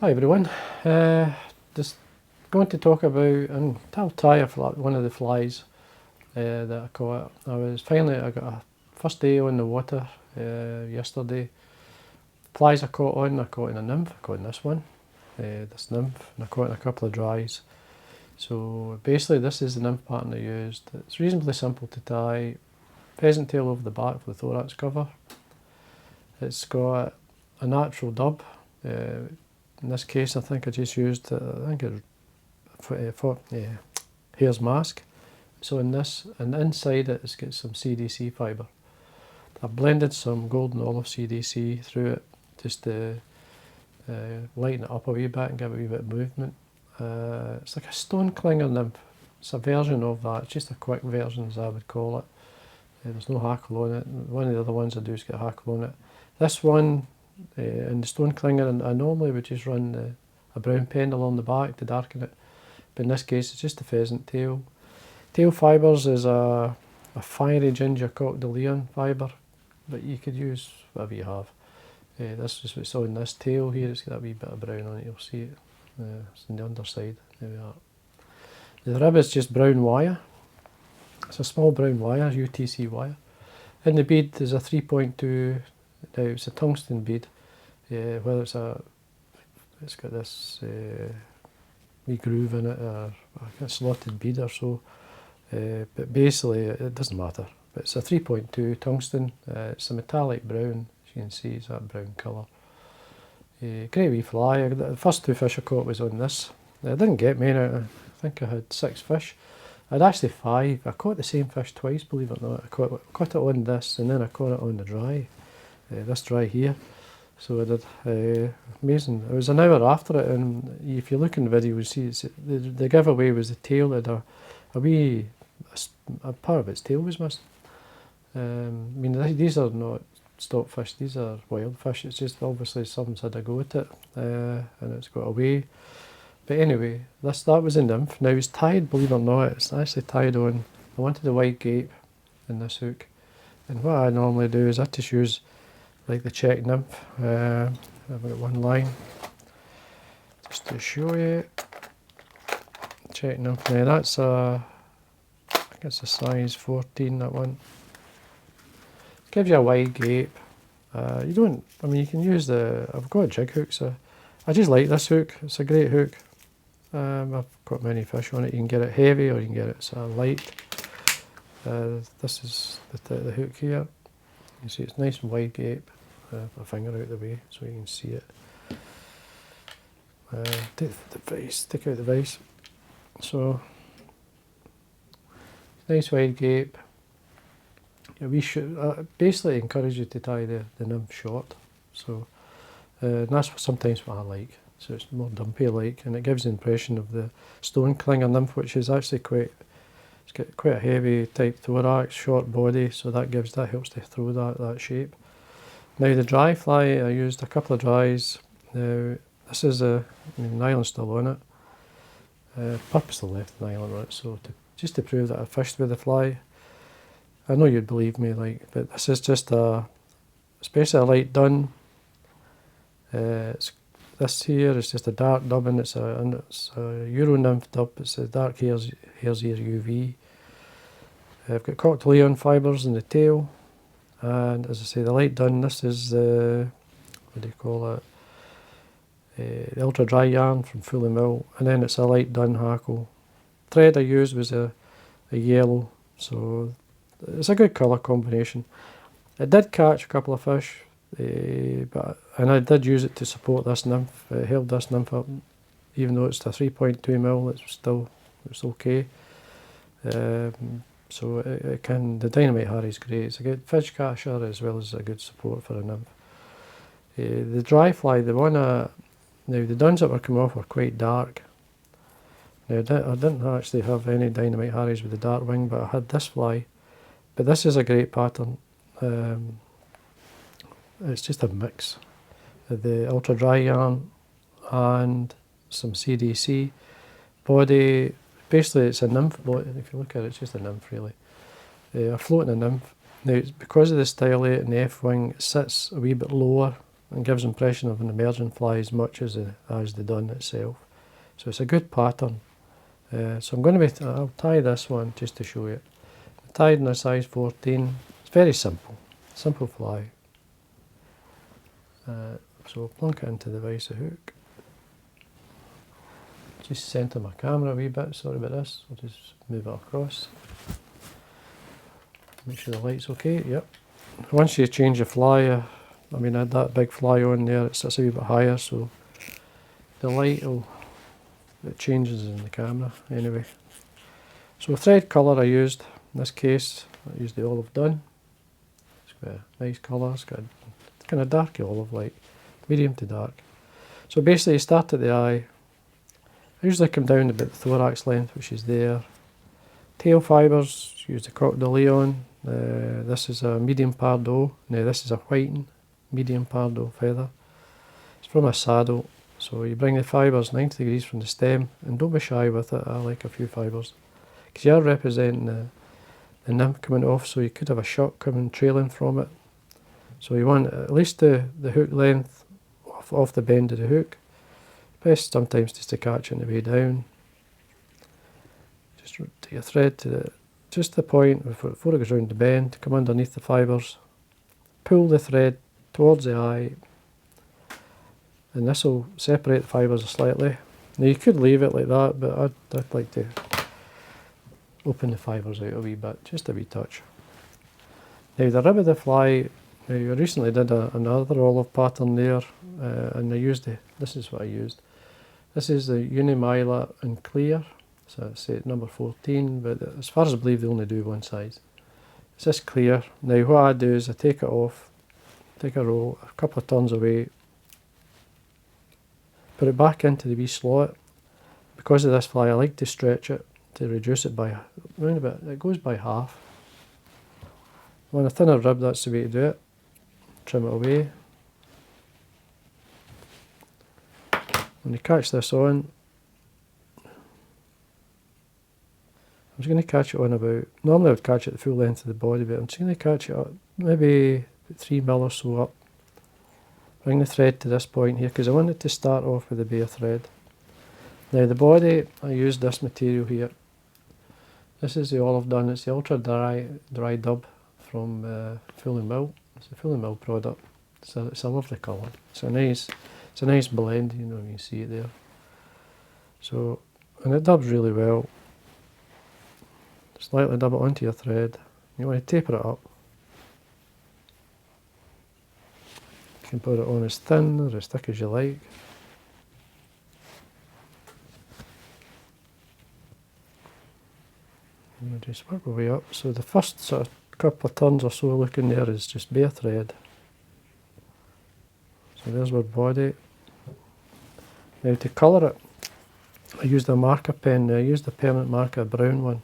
Hi everyone, just going to talk about, and I'll try one of the flies that I caught. I got a first day on the water yesterday. Flies I caught in a nymph, I caught in this one, this nymph, and I caught in a couple of dries. So basically this is the nymph pattern I used. It's reasonably simple to tie, pheasant tail over the back for the thorax cover. It's got a natural dub. In this case, I think I just used, hare's mask. So in this, and inside it's got some CDC fibre. I've blended some golden olive CDC through it just to lighten it up a wee bit and give it a wee bit of movement. It's like a stone clinger nymph. It's a version of that. It's just a quick version, as I would call it. There's no hackle on it. One of the other ones I do is get hackle on it. This one, in the stone clinger, and I normally would just run a brown pendle on the back to darken it, but in this case it's just a pheasant tail. Tail fibres is a fiery ginger coq de Leon fibre, but you could use whatever you have. This is what's on this tail here. It's got a wee bit of brown on it, you'll see it. It's on the underside. There we are. The rib is just brown wire. It's a small brown wire, UTC wire. In the bead is a 3.2. Now it's a tungsten bead, whether it's got this wee groove in it or a slotted bead or so, but basically it doesn't matter. But it's a 3.2 tungsten, it's a metallic brown, as you can see it's that brown colour. Great wee fly. The first two fish I caught was on this. I didn't get many, I think I had 6 fish. I had actually 5. I caught the same fish twice, believe it or not. I caught it on this and then I caught it on the dry. This dry here, so I did. Amazing. It was an hour after it, and if you look in the video, you see the giveaway was the tail. It had a part of its tail was missing. I mean, these are not stock fish; these are wild fish. It's just obviously someone's had a go at it, and it's got away. But anyway, that was a nymph. Now it's tied, believe it or not. It's actually tied on. I wanted the wide gape in this hook, and what I normally do is I just use like the check nymph. I've got one line just to show you. Check nymph. Now that's I think it's a size 14, that one. It gives you a wide gape. You don't, I mean, you can use I've got a jig hook, so I just like this hook. It's a great hook. I've got many fish on it. You can get it heavy or you can get it sort of light. This is the hook here. You see it's nice and wide gape. Put a finger out the way so you can see it. Take the vise, take out the vise. So, nice wide gape. Yeah, we should basically encourage you to tie the nymph short. So, and that's sometimes what I like. So it's more dumpy like, and it gives the impression of the stone clinger nymph, which is actually it's got quite a heavy type thorax, short body, so that helps to throw that shape. Now the dry fly, I used a couple of dries. Now this is the nylon's still on it. Purposely left the nylon on it, so just to prove that I fished with the fly. I know you'd believe me, but this is just especially a light dun. This here is just a dark dubbing. It's a Euro nymph dub. It's a dark hare's ear UV. I've got coq de Leon fibres in the tail, and as I say, the light dun. This is what do you call it? The ultra dry yarn from Fully Mill, and then it's a light dun hackle. Thread I used was a yellow, so it's a good colour combination. It did catch a couple of fish. And I did use it to support this nymph. It held this nymph up, even though it's a 3.2mm. It's okay. So the Dynamite Harry's great. It's a good fish catcher as well as a good support for a nymph. The dry fly, now the duns that were coming off were quite dark. Now I didn't actually have any Dynamite Harry's with the dark wing, but I had this fly. But this is a great pattern. It's just a mix of the ultra dry yarn and some CDC body. Basically it's a nymph body. If you look at it, it's just a nymph really. A floating nymph. Now because of the stylet and the F wing, it sits a wee bit lower and gives the impression of an emerging fly as much as the dun itself. So it's a good pattern. So I'm going to I'll tie this one just to show you. Tied in a size 14. It's very simple fly. So plunk it into the vice hook. Just centre my camera a wee bit, sorry about this, I'll just move it across. Make sure the light's okay, yep. Once you change the fly, I mean I had that big fly on there, it sits a wee bit higher, so the light it changes in the camera anyway. So thread colour I used, in this case I used the olive dun. It's got a nice colour, it's got kind of dark olive, like medium to dark. So basically you start at the eye. I usually come down about the thorax length, which is there. Tail fibres, use the Croc de Leon. This is a medium Pardo. Now this is a whiting medium Pardo feather. It's from a saddle. So you bring the fibres 90 degrees from the stem, and don't be shy with it. I like a few fibres. Because you are representing the nymph coming off, so you could have a shock coming trailing from it. So you want at least the hook length off the bend of the hook. Best sometimes just to catch it on the way down. Just take your thread to just the point before it goes round the bend, come underneath the fibres, pull the thread towards the eye, and this will separate the fibres slightly. Now you could leave it like that, but I'd like to open the fibres out a wee bit, just a wee touch. Now the rib of the fly, I recently did another olive pattern there, and I used this is what I used. This is the Uni-Mylar in clear, so it's at number 14, but as far as I believe they only do one size. It's this clear. Now what I do is I take it off, take a roll, a couple of turns away, put it back into the wee slot. Because of this fly I like to stretch it, to reduce it by around about, it goes by half. On a thinner rib, that's the way to do it. Trim it away. When you catch this on, I'm just going to catch it on about, normally I would catch it the full length of the body, but I'm just going to catch it up, maybe 3 mil or so up. Bring the thread to this point here, because I want it to start off with a bare thread. Now the body, I used this material here. This is the olive dun, it's the ultra dry dub from Uni-Mylar. It's a Uni-Mylar product. It's a lovely colour. It's a nice blend, you know, you can see it there. So, and it dubs really well. Just lightly dub it onto your thread. You want to taper it up. You can put it on as thin or as thick as you like. And we'll just work our way up. So the first sort of couple of turns or so looking there is just bare thread. So there's our body. Now to colour it, I used a marker pen. I used a permanent marker, a brown one.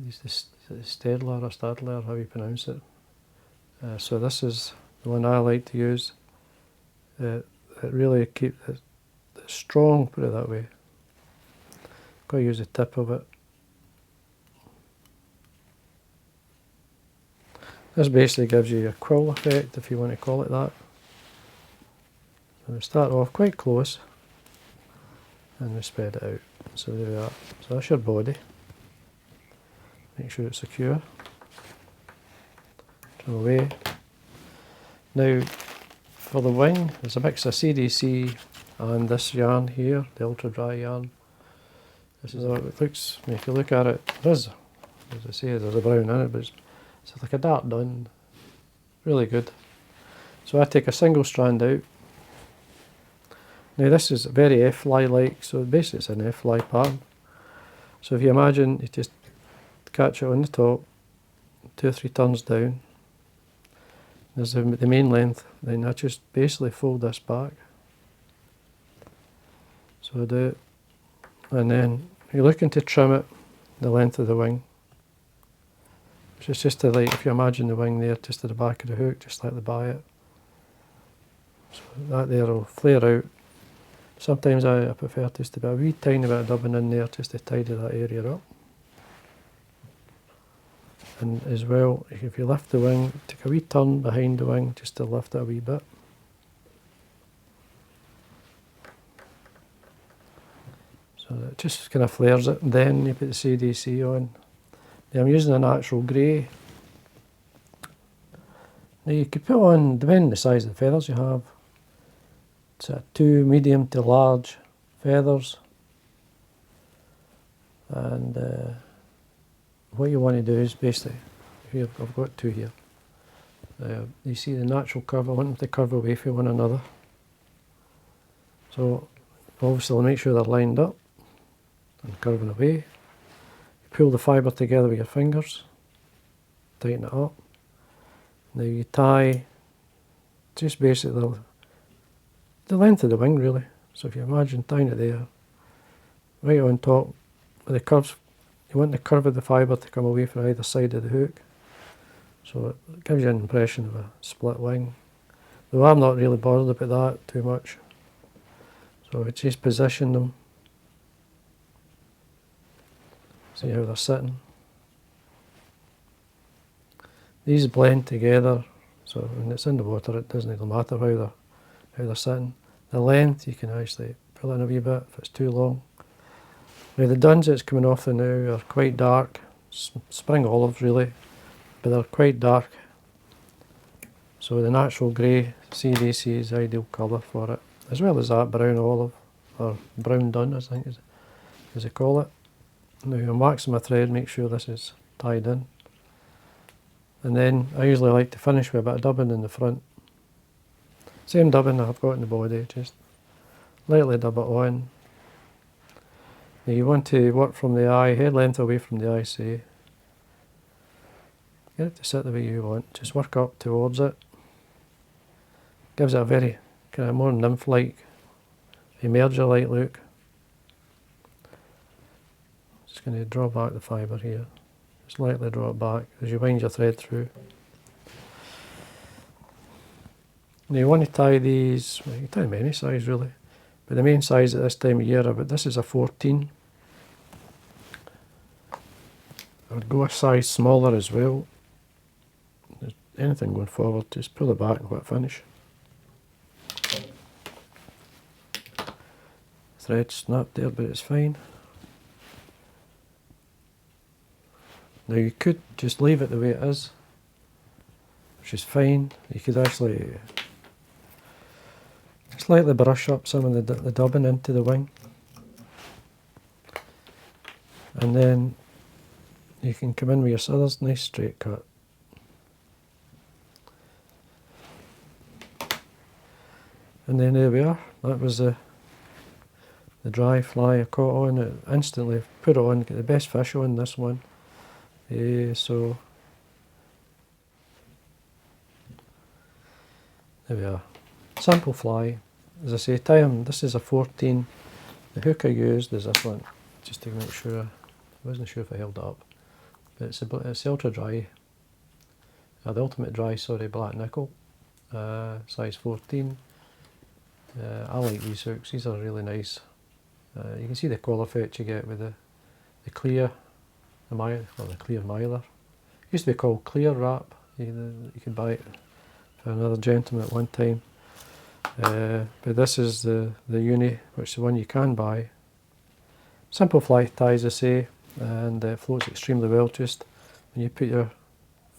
Used the Stadler or Stadler, how you pronounce it. So this is the one I like to use. It really keeps it strong, put it that way. Got to use the tip of it. This basically gives you a quill effect, if you want to call it that. So we start off quite close and we spread it out. So there we are. So that's your body. Make sure it's secure. Trim away. Now for the wing, there's a mix of CDC and this yarn here, the ultra dry yarn. This is how it looks. I mean, if you look at it, there is, as I say, there's a brown in it, but it's like a dark dun. Really good. So I take a single strand out. Now this is very F-fly-like, so basically it's an F-fly pattern. So if you imagine, you just catch it on the top, 2 or 3 turns down. There's the main length, then I just basically fold this back. So I do it, and then you're looking to trim it the length of the wing. Which is just to, like, if you imagine the wing there, just to the back of the hook, just slightly by it. So that there will flare out. Sometimes I prefer just to be a wee tiny bit of dubbing in there just to tidy that area up. And as well, if you lift the wing, take a wee turn behind the wing just to lift it a wee bit. and it just kind of flares it, and then you put the CDC on. Now I'm using a natural grey. Now you could put on, depending on the size of the feathers you have, it's 2 medium to large feathers, and what you want to do is basically, here I've got 2 here. You see the natural curve, I want them to curve away from one another. So obviously I'll make sure they're lined up and curving away. You pull the fibre together with your fingers, tighten it up. Now you tie just basically the length of the wing really. So if you imagine tying it there, right on top with the curves, you want the curve of the fibre to come away from either side of the hook. So it gives you an impression of a split wing. Though I'm not really bothered about that too much. So I just position them. See how they're sitting. These blend together, so when it's in the water it doesn't really matter how they're sitting. The length you can actually pull in a wee bit if it's too long. Now the duns that's coming off the now are quite dark, spring olives really, but they're quite dark. So the natural grey CDC is the ideal colour for it, as well as that brown olive, or brown dun I think as they call it. Now I'm waxing my thread, make sure this is tied in. And then I usually like to finish with a bit of dubbing in the front. Same dubbing I've got in the body, just lightly dub it on. Now you want to work from the eye, head length away from the eye, say. Get it to sit the way you want, just work up towards it. Gives it a very kind of more nymph-like, emerger-like look. Just going to draw back the fibre here. Just lightly draw it back as you wind your thread through. Now you want to tie these, well, you can tie them any size really, but the main size at this time of year, but this is a 14. I would go a size smaller as well. There's anything going forward, just pull it back and let it finish. Thread snapped there, but it's fine. Now you could just leave it the way it is, which is fine. You could actually slightly brush up some of the dubbing into the wing, and then you can come in with your scissors, nice straight cut. And then there we are, that was the dry fly I caught on. It instantly put it on, get the best fish on this one. So there we are, simple fly. As I say, tie them, this is a 14. The hook I used is this one, just to make sure, I wasn't sure if I held it up, but it's ultra dry, the ultimate dry, sorry, black nickel, size 14. I like these hooks, these are really nice. You can see the colour effect you get with the clear, the clear mylar. It used to be called clear wrap. You could buy it for another gentleman at one time. But this is the Uni, which is the one you can buy. Simple fly tie, as I say, and it floats extremely well. Just when you put your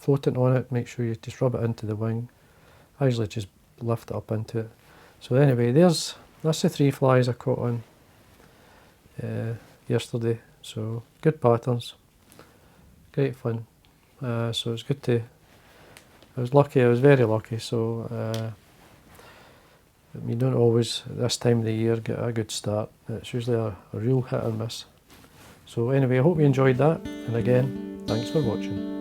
floatant on it, make sure you just rub it into the wing. I usually just lift it up into it. So anyway, that's the 3 flies I caught on yesterday. So good patterns. Great fun. So it's good to, I was lucky, I was very lucky, so you don't always at this time of the year get a good start. It's usually a real hit or miss. So anyway, I hope you enjoyed that, and again, thanks for watching.